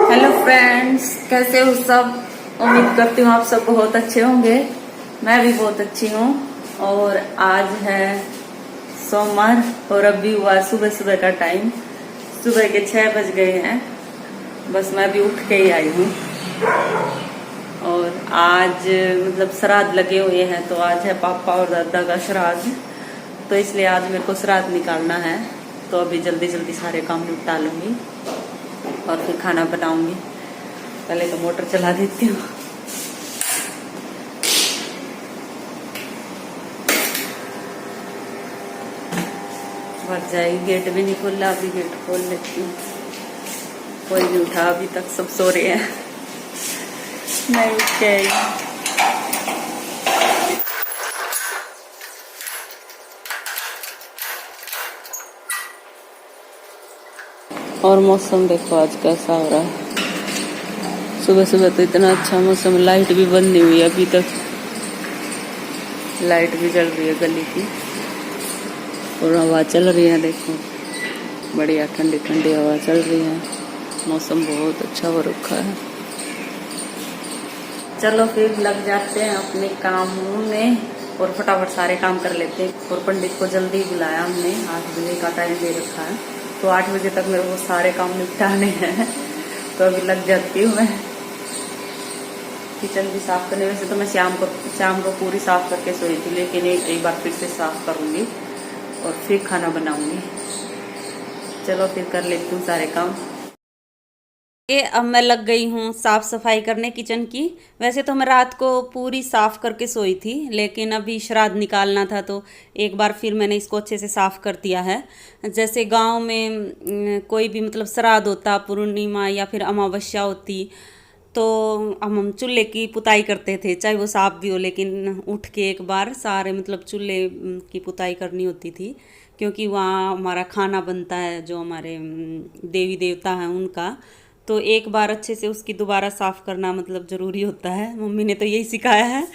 Hello friends, कैसे हो सब। उम्मीद करती हूँ आप सब बहुत अच्छे होंगे। मैं भी बहुत अच्छी हूँ। और आज है सोमवार और अभी हुआ सुबह सुबह का टाइम। सुबह के 6 बज गए हैं। बस मैं भी उठ के ही आई हूँ। और आज मतलब श्राद्ध लगे हुए हैं, तो आज है पापा और दादा का श्राद्ध, तो इसलिए आज मेरे को श्राद्ध निकालना है। तो अभी जल्दी जल्दी सारे काम निपटा लूंगी और फिर खाना बनाऊंगी। पहले तो मोटर चला देती हूँ। भर जाएगी, गेट भी नहीं खोला। अभी गेट खोल लेती हूँ। कोई नहीं उठा अभी तक, सब सो रहे हैं। नहीं उठ के आई। और मौसम देखो आज कैसा हो रहा है। सुबह सुबह तो इतना अच्छा मौसम, लाइट भी बंद नहीं हुई अभी तक। लाइट भी जल रही है गली की और हवा चल रही है। देखो बढ़िया ठंडी ठंडी हवा चल रही है। मौसम बहुत अच्छा हो रखा है। चलो फिर लग जाते हैं अपने कामों में और फटाफट सारे काम कर लेते हैं। और पंडित को जल्दी बुलाया हमने, 8 बजे का टाइम दे रखा है, तो 8 बजे तक मेरे को सारे काम निपटाने हैं। तो अभी लग जाती हूँ मैं। किचन भी साफ करने, वैसे तो मैं शाम को पूरी साफ करके सोई थी, लेकिन एक बार फिर से साफ करूंगी और फिर खाना बनाऊंगी। चलो फिर कर लेती हूँ सारे काम। ये अब मैं लग गई हूँ साफ सफाई करने किचन की। वैसे तो मैं रात को पूरी साफ करके सोई थी, लेकिन अभी श्राद्ध निकालना था, तो एक बार फिर मैंने इसको अच्छे से साफ कर दिया है। जैसे गांव में कोई भी मतलब श्राद्ध होता, पूर्णिमा या फिर अमावस्या होती, तो हम चूल्हे की पुताई करते थे, चाहे वो साफ भी हो, लेकिन उठ के एक बार सारे मतलब चूल्हे की पुताई करनी होती थी, क्योंकि वहाँ हमारा खाना बनता है, जो हमारे देवी देवता हैं उनका। तो एक बार अच्छे से उसकी दोबारा साफ़ करना मतलब ज़रूरी होता है। मम्मी ने तो यही सिखाया है,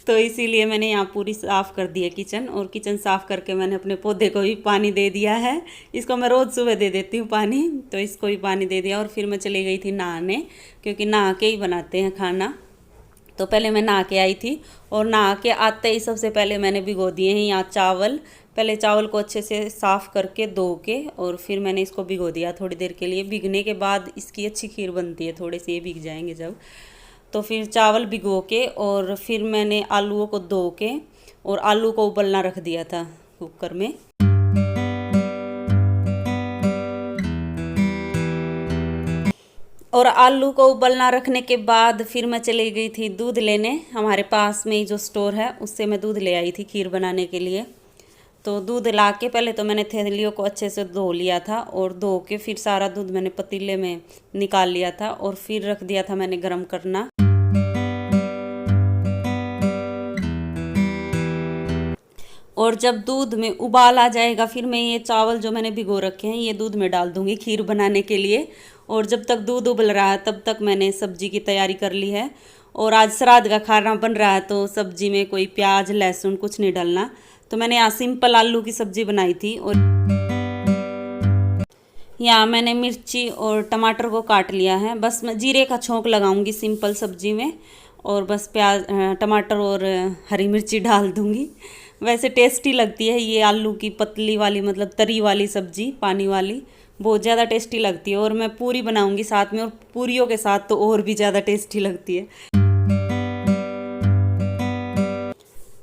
तो इसीलिए मैंने यहाँ पूरी साफ़ कर दी है किचन। और किचन साफ़ करके मैंने अपने पौधे को भी पानी दे दिया है। इसको मैं रोज़ सुबह दे देती हूँ पानी, तो इसको भी पानी दे दिया। और फिर मैं चली गई थी नहाने, क्योंकि नहा के ही बनाते हैं खाना। तो पहले मैं नहा के आई थी, और नहा के आते ही सबसे पहले मैंने भिगो दिए हैं यहाँ चावल। पहले चावल को अच्छे से साफ़ करके धो के, और फिर मैंने इसको भिगो दिया थोड़ी देर के लिए। भिगने के बाद इसकी अच्छी खीर बनती है, थोड़े से ये भीग जाएंगे जब। तो फिर चावल भिगो के, और फिर मैंने आलूओं को धो के और आलू को उबलना रख दिया था कुकर में। और आलू को उबलना रखने के बाद फिर मैं चली गई थी दूध लेने। हमारे पास में ही जो स्टोर है, उससे मैं दूध ले आई थी खीर बनाने के लिए। तो दूध ला के पहले तो मैंने थैलियों को अच्छे से धो लिया था, और धो के फिर सारा दूध मैंने पतीले में निकाल लिया था, और फिर रख दिया था मैंने गरम करना। और जब दूध में उबाल आ जाएगा, फिर मैं ये चावल जो मैंने भिगो रखे हैं ये दूध में डाल दूंगी खीर बनाने के लिए। और जब तक दूध उबल रहा है तब तक मैंने सब्जी की तैयारी कर ली है। और आज श्राद्ध का खाना बन रहा है, तो सब्जी में कोई प्याज लहसुन कुछ नहीं डालना। तो मैंने यहाँ सिंपल आलू की सब्जी बनाई थी। और यहाँ मैंने मिर्ची और टमाटर को काट लिया है। बस मैं जीरे का छोंक लगाऊंगी सिंपल सब्जी में, और बस प्याज टमाटर और हरी मिर्ची डाल दूंगी। वैसे टेस्टी लगती है ये आलू की पतली वाली मतलब तरी वाली सब्जी, पानी वाली, बहुत ज़्यादा टेस्टी लगती है। और मैं पूरी बनाऊंगी साथ में, और पूरियों के साथ तो और भी ज़्यादा टेस्टी लगती है।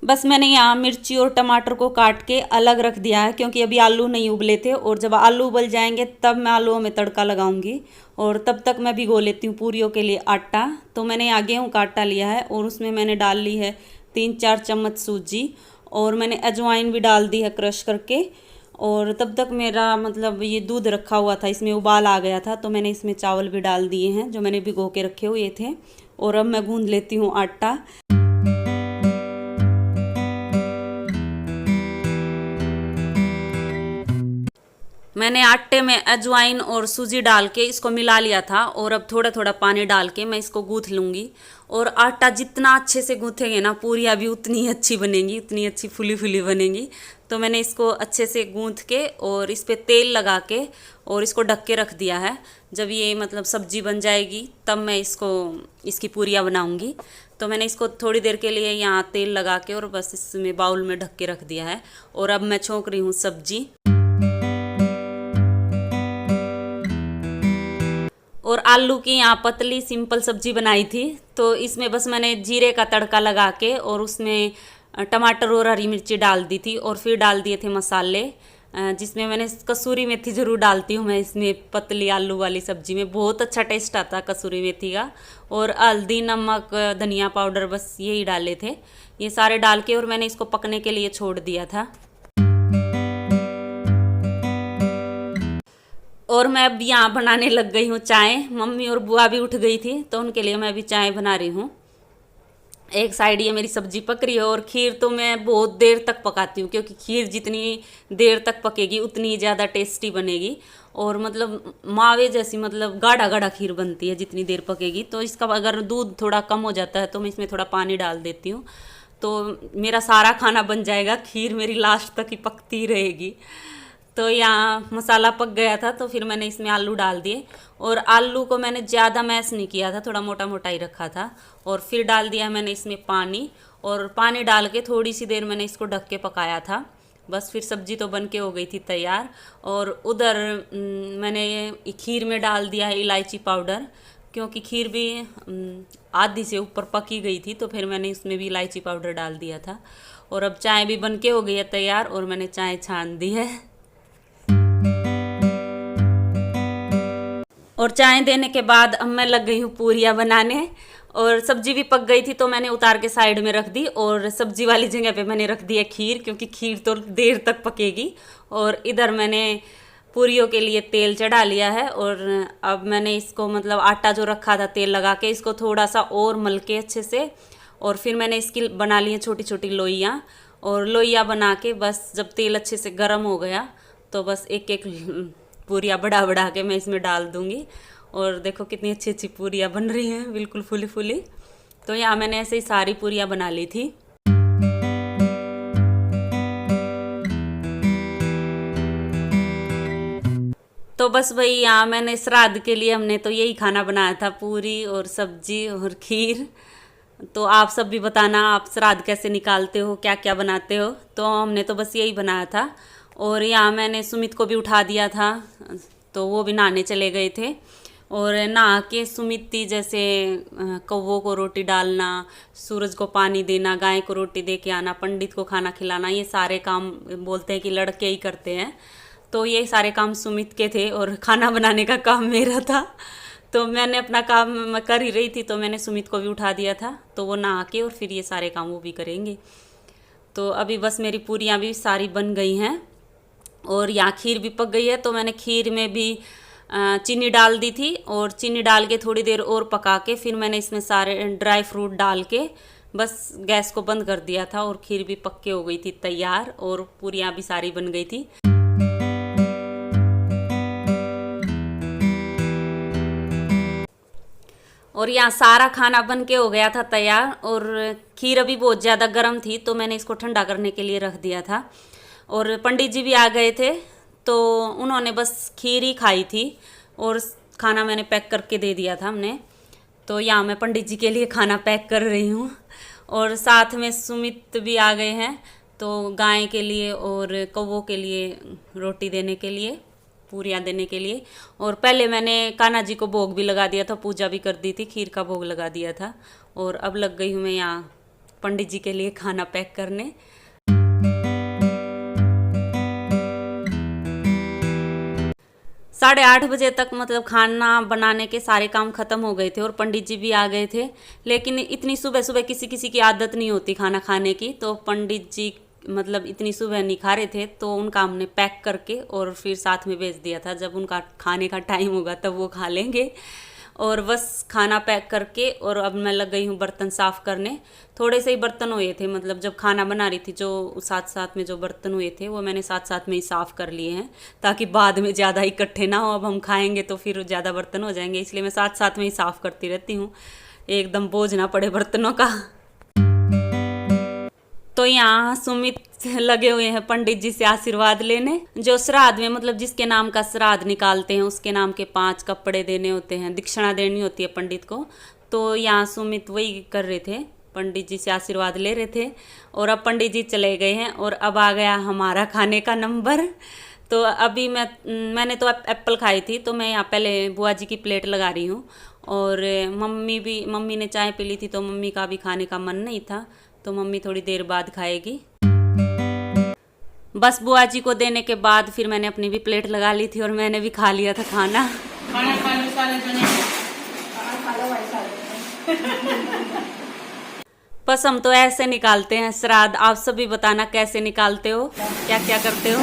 बस मैंने यहाँ मिर्ची और टमाटर को काट के अलग रख दिया है, क्योंकि अभी आलू नहीं उबले थे, और जब आलू उबल जाएंगे तब मैं आलूओं में तड़का लगाऊंगी। और तब तक मैं भिगो लेती हूँ पूरियों के लिए आटा। तो मैंने यहाँ गेहूँ का आटा लिया है, और उसमें मैंने डाल ली है 3-4 चम्मच सूजी, और मैंने अजवाइन भी डाल दी है क्रश करके। और तब तक मेरा मतलब ये दूध रखा हुआ था, इसमें उबाल आ गया था, तो मैंने इसमें चावल भी डाल दिए हैं जो मैंने भिगो के रखे हुए थे। और अब मैं गूंद लेती हूँ आटा। मैंने आटे में अजवाइन और सूजी डाल के इसको मिला लिया था और अब थोड़ा थोड़ा पानी डाल के मैं इसको गूँथ लूँगी। और आटा जितना अच्छे से गूँथेंगे ना पूरियाँ भी उतनी अच्छी बनेंगी, उतनी अच्छी फुली फुली बनेंगी। तो मैंने इसको अच्छे से गूँथ के और इस पर तेल लगा के और इसको ढक के रख दिया है। जब ये मतलब सब्जी बन जाएगी तब मैं इसकी पूरियाँ बनाऊँगी। तो मैंने इसको थोड़ी देर के लिए यहाँ तेल लगा के और बस इसमें बाउल में ढक के रख दिया है। और अब मैं छोंक रही हूँ सब्जी। और आलू की यहाँ पतली सिंपल सब्जी बनाई थी। तो इसमें बस मैंने जीरे का तड़का लगा के और उसमें टमाटर और हरी मिर्ची डाल दी थी और फिर डाल दिए थे मसाले, जिसमें मैंने कसूरी मेथी ज़रूर डालती हूँ मैं इसमें पतली आलू वाली सब्जी में। बहुत अच्छा टेस्ट आता है कसूरी मेथी का। और हल्दी, नमक, धनिया पाउडर बस यही डाले थे। ये सारे डाल के और मैंने इसको पकने के लिए छोड़ दिया था। और मैं अब यहाँ बनाने लग गई हूँ चाय। मम्मी और बुआ भी उठ गई थी तो उनके लिए मैं अभी चाय बना रही हूँ। एक साइड ये मेरी सब्जी पक रही है और खीर तो मैं बहुत देर तक पकाती हूँ, क्योंकि खीर जितनी देर तक पकेगी उतनी ज़्यादा टेस्टी बनेगी। और मतलब मावे जैसी मतलब गाढ़ा गाढ़ा खीर बनती है जितनी देर पकेगी। तो इसका अगर दूध थोड़ा कम हो जाता है तो मैं इसमें थोड़ा पानी डाल देती हूँ, तो मेरा सारा खाना बन जाएगा। खीर मेरी लास्ट तक ही पकती रहेगी। तो यहाँ मसाला पक गया था तो फिर मैंने इसमें आलू डाल दिए। और आलू को मैंने ज़्यादा मैश नहीं किया था, थोड़ा मोटा मोटा ही रखा था। और फिर डाल दिया मैंने इसमें पानी। और पानी डाल के थोड़ी सी देर मैंने इसको ढक के पकाया था। बस फिर सब्जी तो बन के हो गई थी तैयार। और उधर मैंने खीर में डाल दिया है इलायची पाउडर, क्योंकि खीर भी आधी से ऊपर पकी गई थी तो फिर मैंने इसमें भी इलायची पाउडर डाल दिया था। और अब चाय भी बन के हो गई है तैयार और मैंने चाय छान दी है। और चाय देने के बाद अब मैं लग गई हूँ पूरियाँ बनाने। और सब्जी भी पक गई थी तो मैंने उतार के साइड में रख दी और सब्जी वाली जगह पे मैंने रख दिया खीर, क्योंकि खीर तो देर तक पकेगी। और इधर मैंने पूरियों के लिए तेल चढ़ा लिया है। और अब मैंने इसको मतलब आटा जो रखा था तेल लगा के इसको थोड़ा सा और मल के अच्छे से, और फिर मैंने इसकी बना ली है छोटी छोटी लोइयाँ। और लोइयाँ बना के बस जब तेल अच्छे से गर्म हो गया तो बस एक एक पूरियाँ बढ़ा बढ़ा के मैं इसमें डाल दूँगी। और देखो कितनी अच्छी अच्छी पूरियाँ बन रही हैं, बिल्कुल फुली फुली। तो यहाँ मैंने ऐसे ही सारी पूरियाँ बना ली थी। तो बस वही यहाँ मैंने श्राद्ध के लिए हमने तो यही खाना बनाया था, पूरी और सब्जी और खीर। तो आप सब भी बताना आप श्राद्ध कैसे निकालते हो, क्या क्या बनाते हो। तो हमने तो बस यही बनाया था। और यहाँ मैंने सुमित को भी उठा दिया था तो वो भी नहाने चले गए थे। और नहा के सुमित थी जैसे कौवों को रोटी डालना, सूरज को पानी देना, गाय को रोटी दे के आना, पंडित को खाना खिलाना, ये सारे काम बोलते हैं कि लड़के ही करते हैं। तो ये सारे काम सुमित के थे और खाना बनाने का काम मेरा था। तो मैंने अपना काम मैं कर ही रही थी तो मैंने सुमित को भी उठा दिया था। तो वो नहा के और फिर ये सारे काम वो भी करेंगे। तो अभी बस मेरी पूरियाँ भी सारी बन गई हैं और यहाँ खीर भी पक गई है। तो मैंने खीर में भी चीनी डाल दी थी और चीनी डाल के थोड़ी देर और पका के फिर मैंने इसमें सारे ड्राई फ्रूट डाल के बस गैस को बंद कर दिया था। और खीर भी पक के हो गई थी तैयार और पूरियाँ भी सारी बन गई थी। और यहाँ सारा खाना बन के हो गया था तैयार। और खीर अभी बहुत ज़्यादा गर्म थी तो मैंने इसको ठंडा करने के लिए रख दिया था। और पंडित जी भी आ गए थे तो उन्होंने बस खीर ही खाई थी और खाना मैंने पैक करके दे दिया था हमने। तो यहाँ मैं पंडित जी के लिए खाना पैक कर रही हूँ। और साथ में सुमित भी आ गए हैं तो गाय के लिए और कौवों के लिए रोटी देने के लिए, पूरियाँ देने के लिए। और पहले मैंने कान्हा जी को भोग भी लगा दिया था, पूजा भी कर दी थी, खीर का भोग लगा दिया था। और अब लग गई हूँ मैं यहाँ पंडित जी के लिए खाना पैक करने। साढ़े 8 बजे तक मतलब खाना बनाने के सारे काम ख़त्म हो गए थे और पंडित जी भी आ गए थे। लेकिन इतनी सुबह सुबह किसी किसी की आदत नहीं होती खाना खाने की। तो पंडित जी मतलब इतनी सुबह नहीं खा रहे थे तो उनका हमने पैक करके और फिर साथ में भेज दिया था। जब उनका खाने का टाइम होगा तब वो खा लेंगे। और बस खाना पैक करके और अब मैं लग गई हूँ बर्तन साफ़ करने। थोड़े से ही बर्तन हुए थे, मतलब जब खाना बना रही थी जो साथ साथ में जो बर्तन हुए थे वो मैंने साथ साथ में ही साफ़ कर लिए हैं, ताकि बाद में ज़्यादा इकट्ठे ना हो। अब हम खाएंगे तो फिर ज़्यादा बर्तन हो जाएंगे, इसलिए मैं साथ साथ में ही साफ़ करती रहती हूँ, एकदम बोझ ना पड़े बर्तनों का। तो यहाँ सुमित लगे हुए हैं पंडित जी से आशीर्वाद लेने। जो श्राद्ध में, मतलब जिसके नाम का श्राद्ध निकालते हैं उसके नाम के 5 कपड़े देने होते हैं, दक्षिणा देनी होती है पंडित को। तो यहाँ सुमित वही कर रहे थे, पंडित जी से आशीर्वाद ले रहे थे। और अब पंडित जी चले गए हैं और अब आ गया हमारा खाने का नंबर। तो अभी मैंने तो एप्पल खाई थी, तो मैं यहाँ पहले बुआ जी की प्लेट लगा रही हूँ। और मम्मी ने चाय पी ली थी, तो मम्मी का भी खाने का मन नहीं था, तो मम्मी थोड़ी देर बाद खाएगी। बस बुआ जी को देने के बाद फिर मैंने अपनी भी प्लेट लगा ली थी और मैंने भी खा लिया था खाना। बस हम तो ऐसे निकालते हैं श्राद्ध। आप सभी बताना कैसे निकालते हो, क्या क्या करते हो।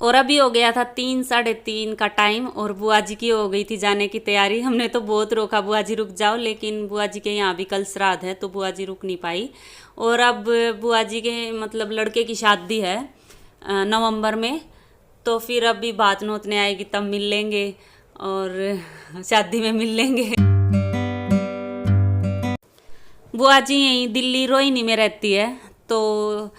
और अभी हो गया था 3 साढ़े 3 का टाइम और बुआ जी की हो गई थी जाने की तैयारी। हमने तो बहुत रोका, बुआ जी रुक जाओ, लेकिन बुआ जी के यहाँ भी कल श्राद्ध है तो बुआ जी रुक नहीं पाई। और अब बुआ जी के मतलब लड़के की शादी है नवंबर में, तो फिर अभी बात नोतने आएगी तब मिल लेंगे और शादी में मिल लेंगे। बुआ जी यहीं दिल्ली रोहिणी में रहती है, तो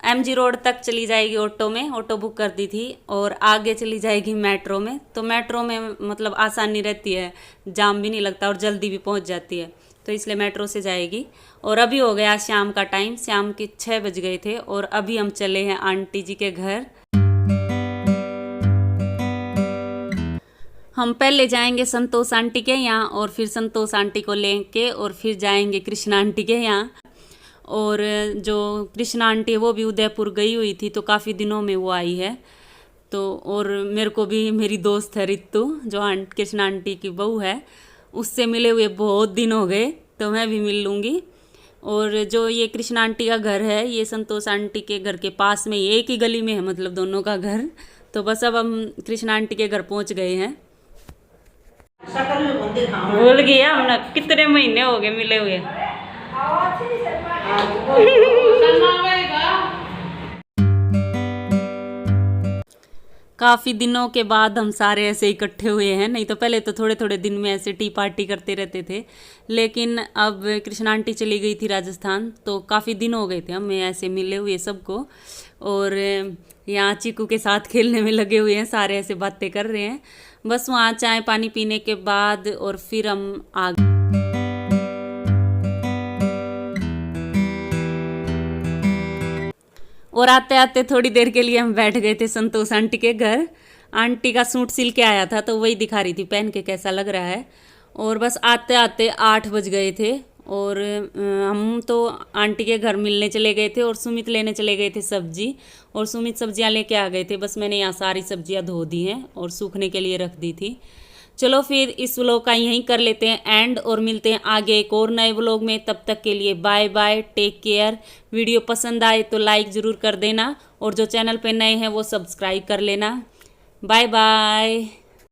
MG रोड तक चली जाएगी ऑटो में, ऑटो बुक कर दी थी, और आगे चली जाएगी मेट्रो में। तो मेट्रो में मतलब आसानी रहती है, जाम भी नहीं लगता और जल्दी भी पहुंच जाती है, तो इसलिए मेट्रो से जाएगी। और अभी हो गया शाम का टाइम, शाम के 6 बज गए थे और अभी हम चले हैं आंटी जी के घर। हम पहले जाएंगे संतोष आंटी के यहाँ और फिर संतोष आंटी को लेके और फिर जाएंगे कृष्णा आंटी के यहाँ। और जो कृष्णा आंटी है वो भी उदयपुर गई हुई थी, तो काफ़ी दिनों में वो आई है। तो और मेरे को भी मेरी दोस्त है रितु, जो कृष्णा आंटी की बहू है, उससे मिले हुए बहुत दिन हो गए, तो मैं भी मिल लूँगी। और जो ये कृष्णा आंटी का घर है ये संतोष आंटी के घर के पास में, एक ही गली में है मतलब दोनों का घर। तो बस अब हम कृष्णा आंटी के घर पहुँच गए हैं। भूल गया हम ना, कितने महीने हो गए मिले हुए। काफ़ी दिनों के बाद हम सारे ऐसे इकट्ठे हुए हैं, नहीं तो पहले तो थोड़े थोड़े दिन में ऐसे टी पार्टी करते रहते थे, लेकिन अब कृष्णा आंटी चली गई थी राजस्थान, तो काफ़ी दिन हो गए थे हमें ऐसे मिले हुए सबको। और यहाँ चीकू के साथ खेलने में लगे हुए हैं, सारे ऐसे बातें कर रहे हैं। बस वहाँ चाय पानी पीने के बाद और फिर हम आ गए। और आते आते थोड़ी देर के लिए हम बैठ गए थे संतोष आंटी के घर। आंटी का सूट सिल के आया था तो वही दिखा रही थी पहन के कैसा लग रहा है। और बस आते आते 8 बज गए थे और हम तो आंटी के घर मिलने चले गए थे और सुमित लेने चले गए थे सब्जी, और सुमित सब्जियां लेके आ गए थे। बस मैंने यहाँ सारी सब्जियां धो दी हैं और सूखने के लिए रख दी थी। चलो फिर इस व्लॉग का यहीं कर लेते हैं एंड, और मिलते हैं आगे एक और नए व्लॉग में। तब तक के लिए bye bye, take care. Video पसंद आए तो लाइक ज़रूर कर देना और जो चैनल पे नए हैं वो सब्सक्राइब कर लेना। Bye bye.